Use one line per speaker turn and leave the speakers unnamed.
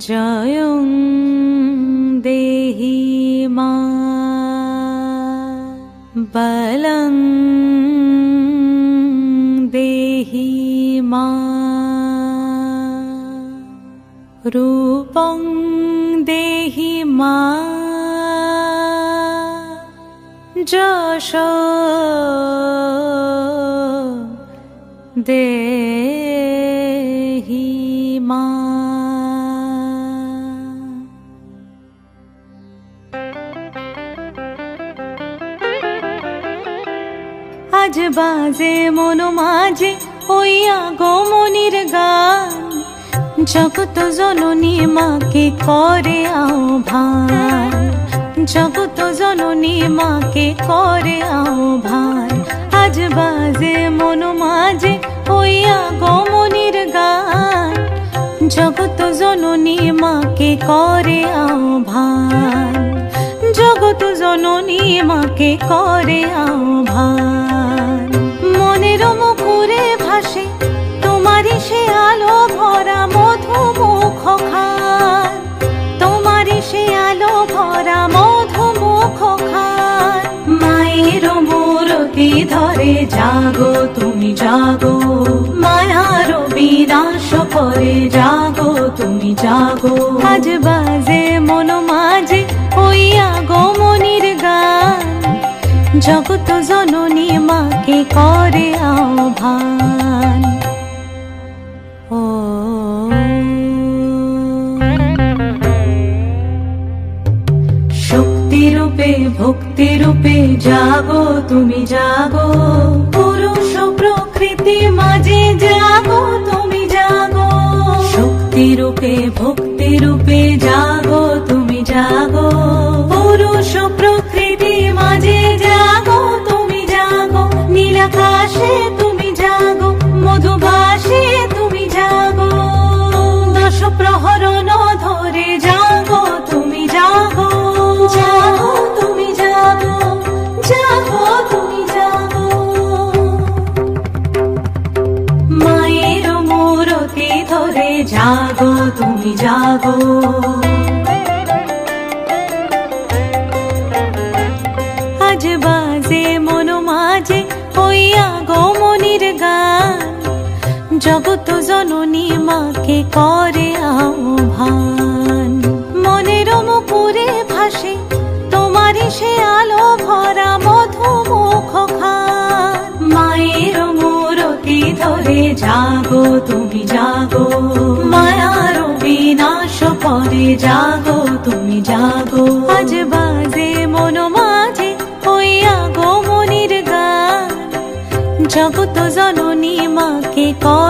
জয়ং দেহি মা বলং দেহি মা রূপং দেহি মা যশ দেহি মা। আজ বাজে মন মাঝে ওই আগমনীর গান, জগত জননী মাকে করে আহ্বান, জগত জননী মাকে করে আহ্বান। আজ বাজে মন মাঝে ওই আগমনীর গান, জগত জননী মাকে করে আহ্বান, জগত জননী মাকে করে আহ্বান। মনের মুখরে ভাসে তোমারই সে আলো ভরা মধুমুখ খান, তোমারই সে আলো ভরা মধুমুখ খান। মায়ের মূরতি ধরে জাগো তুমি জাগো, মায়ার বিনাশ করে জাগো তুমি জাগো। আজ বাজে মন মাঝে ওই আগমনীর গান, জগত জননী মাকে করে আহ্বান। ও শক্তি রূপে ভক্তি রূপে জাগো তুমি জাগো, পুরুষ প্রকৃতি মাঝে জাগো তুমি জাগো। শক্তি রূপে ভক্তি রূপে জাগো তুমি জাগো, পুরুষ প্রকৃতি মাঝে জাগো তুমি জাগো। নীলাকাশে তুমি জাগো, মধুভাসে তুমি জাগো, দশ প্রহরণ ধরে জাগো তুমি জাগো, জাগো তুমি জাগো, জাগো তুমি জাগো। মায়ের মূরতি ধরে জাগো তুমি জাগো। আজ বাজে মন মাঝে ওই আগমনীর গান, জগত জননী মাকে করে আহ্বান। মনের মুখরে ভাসে তোমারই সে আলো ভরা মধুমুখ খান। মায়ের মূরতি ধরে জাগো তুমি জাগো, মায়ার বিনাশ করে জাগো তুমি জাগো। আজ বাজে মন মাঝে ওই আগমনীর গান, জগত জননী মাকে করে